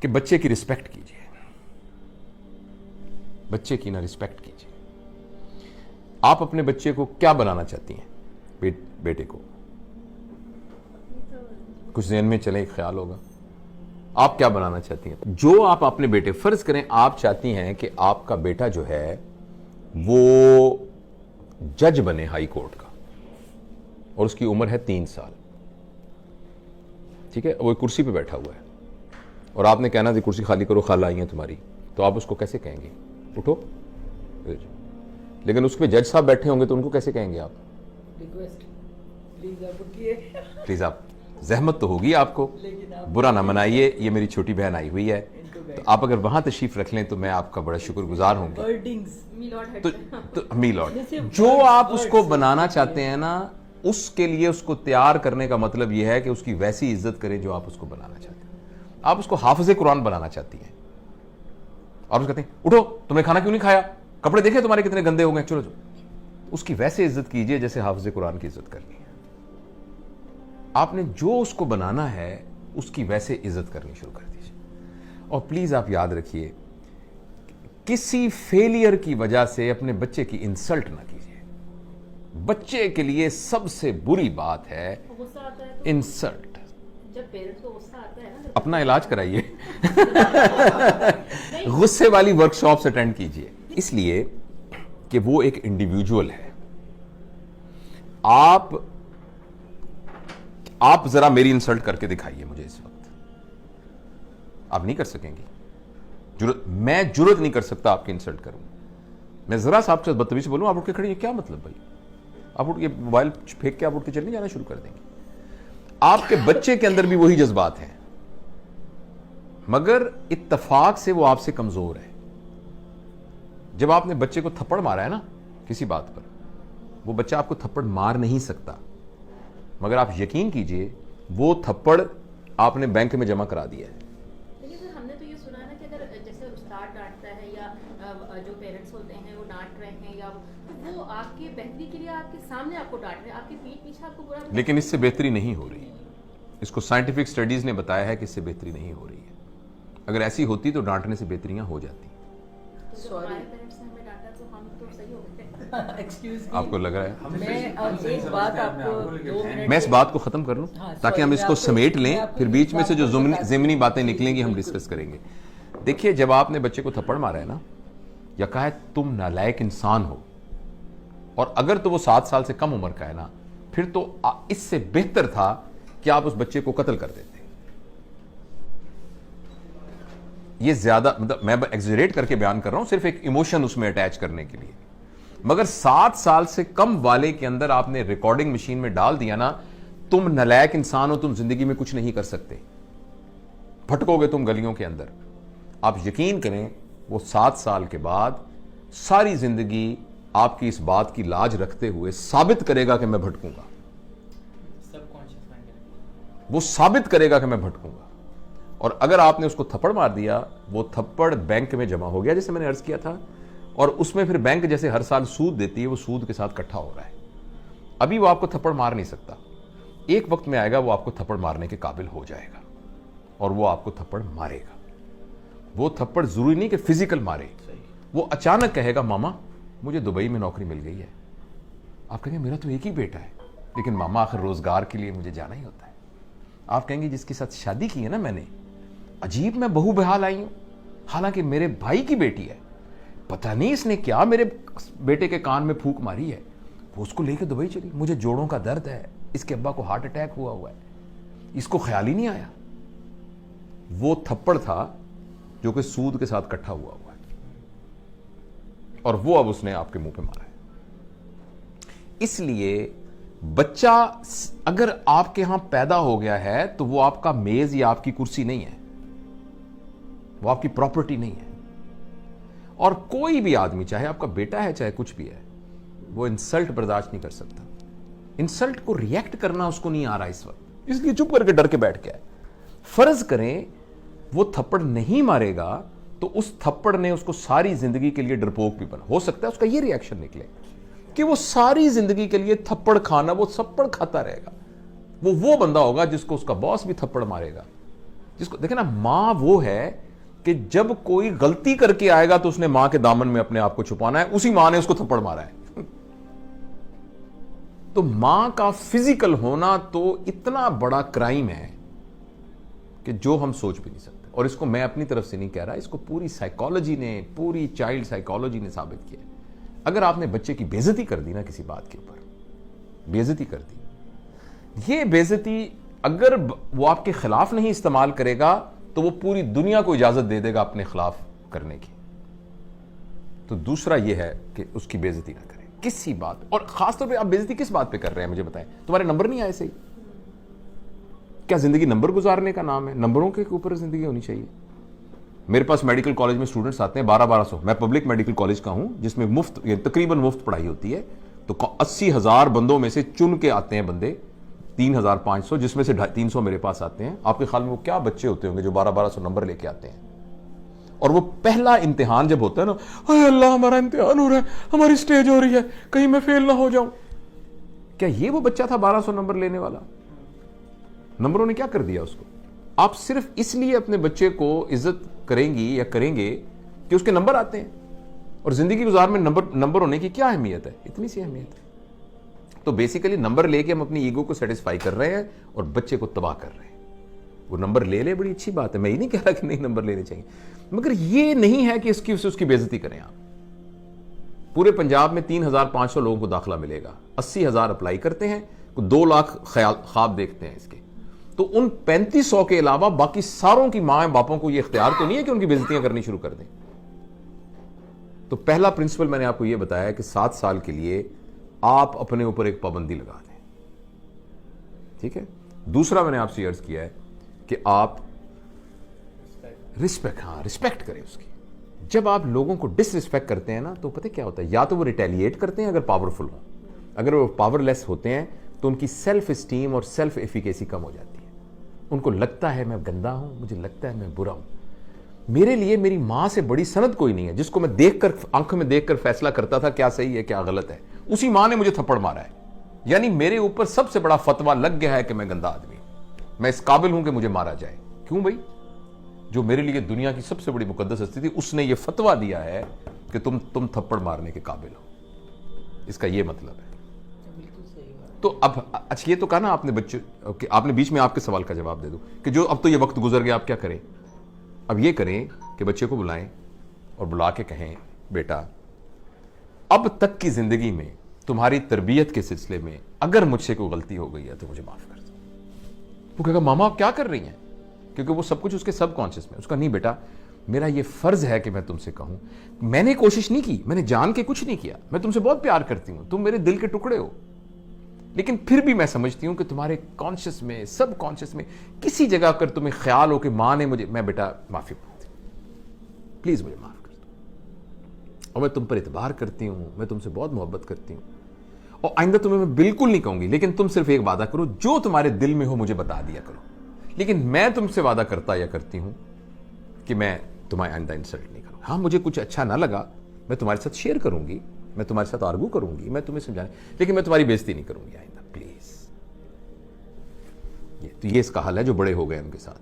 कि बच्चे की रिस्पेक्ट कीजिए, बच्चे की ना रिस्पेक्ट कीजिए। आप अपने बच्चे को क्या बनाना चाहती हैं? बेटे को कुछ ज़हन में चले, एक ख्याल होगा आप क्या बनाना चाहती हैं? जो आप अपने बेटे, फर्ज करें आप चाहती हैं कि आपका बेटा जो है वो जज बने हाई कोर्ट का, और उसकी उम्र है 3 साल, ठीक है, वो कुर्सी पे बैठा हुआ है, और आपने कहना थी कुर्सी खाली करो, खाला आई है तुम्हारी, तो आप उसको कैसे कहेंगे उठो? लेकिन उस पर जज साहब बैठे होंगे तो उनको कैसे कहेंगे आप? प्लीज आप, जहमत तो होगी आपको, बुरा ना मनाइए, ये मेरी छोटी बहन आई हुई है, तो आप अगर वहां तशरीफ रख लें तो मैं आपका बड़ा शुक्रगुजार होंगे। तो मी लॉर्ड, जो आप उसको बनाना चाहते हैं ना, उसके लिए उसको तैयार करने का मतलब यह है कि उसकी वैसी इज्जत करें जो आप उसको बनाना चाहते हैं। आप उसको हाफिज़े कुरान बनाना चाहती हैं, और उसको कहते हैं उठो, तुमने खाना क्यों नहीं खाया, कपड़े देखे तुम्हारे कितने गंदे हो गए, चलो जो। उसकी वैसे इज्जत कीजिए जैसे हाफिज़े कुरान की इज्जत करनी है। आपने जो उसको बनाना है उसकी वैसे इज्जत करनी शुरू कर दीजिए। और प्लीज आप याद रखिए, किसी फेलियर की वजह से अपने बच्चे की इंसल्ट ना कीजिए। बच्चे के लिए सबसे बुरी बात है इंसल्ट। जब पेरेंट्स को गुस्सा आता है ना, अपना इलाज कराइए गुस्से वाली वर्कशॉप्स अटेंड कीजिए, इसलिए कि वो एक इंडिविजुअल है। आप जरा मेरी इंसल्ट करके दिखाइए मुझे इस वक्त, आप नहीं कर सकेंगी। मैं जुर्रत नहीं कर सकता आपकी इंसल्ट करूं। मैं जरा सा आपसे बदतमीजी से बोलूं, आप उठ के खड़ी हैं, क्या मतलब भाई? आप उठ के मोबाइल फेंक के आप उठ के चलने जाना शुरू कर देंगे। आपके बच्चे के अंदर भी वही जज्बात हैं, मगर इत्तफाक से वो आपसे कमजोर है। जब आपने बच्चे को थप्पड़ मारा है ना किसी बात पर, वो बच्चा आपको थप्पड़ मार नहीं सकता, मगर आप यकीन कीजिए वो थप्पड़ आपने बैंक में जमा करा दिया है। लेकिन सर, हमने तो ये सुना है ना कि अगर जैसे उस्ताद डांटता है या जो पेरेंट्स होते हैं वो डांट रहे हैं, या तो वो आपकी बेहतरी के लिए आपके सामने आपको डांट रहे हैं, आपके पीठ पीछे आपको बुरा, लेकिन इससे बेहतरी नहीं हो रही। इसको साइंटिफिक स्टडीज ने बताया है कि इससे बेहतरी नहीं हो रही है। अगर ऐसी होती तो डांटने से बेहतरियां हो जाती। तो जब हमारे पेरेंट्स ने हमें डांटा तो हम तो सही हो गए। एक्सक्यूज आपको लग रहा है? मैं एक बात आपको 2 मिनट मैं इस बात को खत्म कर लूं ताकि हम इसको समेट लें, फिर बीच में से जो ज़िमनी बातें निकलेंगी हम डिस्कस करेंगे। देखिए, जब आपने बच्चे को थप्पड़ मारा है ना, या कहा है तुम नालायक इंसान हो, और अगर तो वो 7 साल से कम उम्र का है ना, फिर तो इससे बेहतर था कि आप उस बच्चे को कत्ल कर देते। ये ज्यादा, मतलब मैं एक्सजरेट करके बयान कर रहा हूं, सिर्फ एक इमोशन उसमें अटैच करने के लिए। मगर 7 साल से कम वाले के अंदर आपने रिकॉर्डिंग मशीन में डाल दिया ना, तुम नालायक इंसान हो, तुम जिंदगी में कुछ नहीं कर सकते, भटकोगे तुम गलियों के अंदर। आप यकीन करें, वो 7 साल के बाद सारी जिंदगी आपकी इस बात की लाज रखते हुए साबित करेगा कि मैं भटकूंगा। वो साबित करेगा कि मैं भटकूंगा। और अगर आपने उसको थप्पड़ मार दिया, वो थप्पड़ बैंक में जमा हो गया, जैसे मैंने अर्ज किया था, और उसमें फिर बैंक जैसे हर साल सूद देती है, वो सूद के साथ इकट्ठा हो रहा है। अभी वो आपको थप्पड़ मार नहीं सकता, एक वक्त में आएगा वो आपको थप्पड़ मारने के काबिल हो जाएगा, और वो आपको थप्पड़ मारेगा। वो थप्पड़ जरूरी नहीं कि फिजिकल मारे, वो अचानक कहेगा मामा मुझे दुबई में नौकरी मिल गई है। आप कहेंगे मेरा तो एक ही बेटा है, लेकिन मामा आखिर रोजगार के लिए मुझे जाना ही होता है। आप कहेंगे जिसके साथ शादी की है ना मैंने, अजीब मैं बहू बेहाल आई हूं, हालांकि मेरे भाई की बेटी है, पता नहीं इसने क्या मेरे बेटे के कान में फूंक मारी है, वो उसको लेकर दुबई चली। मुझे जोड़ों का दर्द है, इसके अब्बा को हार्ट अटैक हुआ है, इसको ख्याल ही नहीं आया। वो थप्पड़ था जो कि सूद के साथ इकट्ठा हुआ है, और वो अब उसने आपके मुंह पे मारा है। इसलिए बच्चा अगर आपके यहां पैदा हो गया है तो वो आपका मेज या आपकी कुर्सी नहीं है, वो आपकी प्रॉपर्टी नहीं है। और कोई भी आदमी, चाहे आपका बेटा है चाहे कुछ भी है, वो इंसल्ट बर्दाश्त नहीं कर सकता। इंसल्ट को रिएक्ट करना उसको नहीं आ रहा इस वक्त, इसलिए चुप करके डर के बैठ गया है। फर्ज करें वो थप्पड़ नहीं मारेगा तो उस थप्पड़ ने उसको सारी जिंदगी के लिए डरपोक भी बना। हो सकता है उसका ये रिएक्शन निकले कि वो सारी जिंदगी के लिए थप्पड़ खाना, वो थप्पड़ खाता रहेगा। वो बंदा होगा जिसको उसका बॉस भी थप्पड़ मारेगा जिसको देखे ना, मां वो है कि जब कोई गलती करके आएगा तो उसने मां के दामन में अपने आप को छुपाना है, उसी मां ने उसको थप्पड़ मारा है। तो मां का फिजिकल होना तो इतना बड़ा क्राइम है कि जो हम सोच भी नहीं सकते। और इसको मैं अपनी तरफ से नहीं कह रहा, इसको पूरी साइकोलॉजी ने, पूरी चाइल्ड साइकोलॉजी ने साबित किया। अगर आपने बच्चे की बेइज्जती कर दी ना, किसी बात के ऊपर बेइज्जती कर दी, ये बेइज्जती अगर वो आपके खिलाफ नहीं इस्तेमाल करेगा तो वो पूरी दुनिया को इजाजत दे देगा अपने खिलाफ करने की। तो दूसरा ये है कि उसकी बेइज्जती ना करें किसी बात। और खासतौर पे आप बेइज्जती किस बात पे कर रहे हैं मुझे बताएं? तुम्हारे नंबर नहीं आए सही? क्या जिंदगी नंबर गुजारने का नाम है? नंबरों के ऊपर जिंदगी होनी चाहिए। मेरे पास मेडिकल कॉलेज में स्टूडेंट्स आते हैं 1200। मैं पब्लिक मेडिकल कॉलेज का हूं जिसमें मुफ्त, तकरीबन मुफ्त पढ़ाई होती है। तो 80,000 बंदों में से चुन के आते हैं बंदे 3,500, जिसमें से 350 मेरे पास आते हैं। आपके ख्याल में वो क्या बच्चे होते होंगे जो 1200 नंबर लेके आते हैं? और वो पहला इम्तिहान जब होता है ना, हाय अल्लाह हमारा इम्तिहान हो रहा है, हमारी स्टेज हो रही है, कहीं मैं फेल ना हो जाऊं। क्या ये वो बच्चा था 1200 नंबर लेने वाला? नंबरों ने क्या कर दिया उसको? आप सिर्फ इसलिए अपने बच्चे को इज्जत करेंगी या करेंगे कि उसके नंबर आते हैं। और जिंदगी गुजार में नंबर होने की क्या अहमियत है? इतनी सी अहमियत है। तो बेसिकली नंबर लेके हम अपनी ईगो को सेटिस्फाई कर रहे हैं और बच्चे को तबाह कर रहे हैं। वो नंबर ले ले, बड़ी अच्छी बात है, मैं ये नहीं कह रहा कि नहीं नंबर लेने चाहिए, मगर ये नहीं है कि उसकी बेइज्जती करें आप। पूरे पंजाब में 3,500 लोगों को दाखिला मिलेगा, 80,000 अप्लाई करते हैं, 2 लाख ख्वाब देखते हैं इसके। तो उन 3500 के अलावा बाकी सारों की मां बापों को यह इख्तियार तो नहीं है कि उनकी बेइज्जतियां करनी शुरू कर दें। तो पहला प्रिंसिपल मैंने आपको यह बताया कि 7 साल के लिए आप अपने ऊपर एक पाबंदी लगा दें, ठीक है। दूसरा मैंने आपसे अर्ज किया है कि आप रिस्पेक्ट करें उसकी। जब आप लोगों को डिसरिस्पेक्ट करते हैं ना, तो पता क्या होता है, या तो वो रिटेलिएट करते हैं अगर पावरफुल हो, अगर वो पावरलेस होते हैं तो उनकी सेल्फ स्टीम और सेल्फ एफिकेसी कम हो जाती है। उनको लगता है मैं गंदा हूं, मुझे लगता है मैं बुरा हूं, मेरे लिए मेरी मां से बड़ी सनद कोई नहीं है जिसको मैं देखकर, आंखों में देखकर फैसला करता था क्या सही है क्या गलत है। उसी मां ने मुझे थप्पड़ मारा है, यानी मेरे ऊपर सबसे बड़ा फतवा लग गया है कि मैं गंदा आदमी हूं, मैं इस काबिल हूं कि मुझे मारा जाए। क्यों भाई? जो मेरे लिए दुनिया की सबसे बड़ी मुकद्दस हस्ती थी, उसने ये फतवा दिया है कि तुम थप्पड़ मारने के काबिल हो। इसका ये मतलब है। तो अब अच्छा, ये तो कहा ना आपने बच्चे, आपने बीच में आपके सवाल का जवाब दे दो कि जो अब तो ये वक्त गुजर गया, आप क्या करें? अब ये करें कि बच्चे को बुलाएं और बुला के कहें, बेटा अब तक की जिंदगी में तुम्हारी तरबियत के सिलसिले में अगर मुझसे कोई गलती हो गई है तो मुझे माफ कर दो। वो कहेगा मामा आप क्या कर रही हैं? क्योंकि वो सब कुछ उसके सबकॉन्शियस में। उसका नहीं बेटा, मेरा ये फर्ज है कि मैं तुमसे कहूं, मैंने कोशिश नहीं की, मैंने जान के कुछ नहीं किया, मैं तुमसे बहुत प्यार करती हूं, तुम मेरे दिल के टुकड़े हो, लेकिन फिर भी मैं समझती हूं कि तुम्हारे कॉन्शियस में, सब कॉन्शियस में किसी जगह अगर तुम्हें ख्याल हो कि मां ने मुझे, मैं बेटा माफी मांगती हूं, प्लीज मुझे माफ कर दो, और मैं तुम पर इतबार करती हूं, मैं तुमसे बहुत मोहब्बत करती हूं, और आइंदा तुम्हें मैं बिल्कुल नहीं कहूंगी, लेकिन तुम सिर्फ एक वादा करो, जो तुम्हारे दिल में हो मुझे बता दिया करो, लेकिन मैं तुमसे वादा करता या करती हूं कि मैं तुम्हें आइंदा इंसल्ट नहीं करूंगा। हाँ, मुझे कुछ अच्छा ना लगा, मैं तुम्हारे साथ शेयर करूंगी, मैं तुम्हारे साथ आर्गू करूंगी, मैं तुम्हें समझाने, लेकिन मैं तुम्हारी बेइज्जती नहीं करूंगी आइंदा, प्लीज। तो ये इसका हल है जो बड़े हो गए उनके साथ।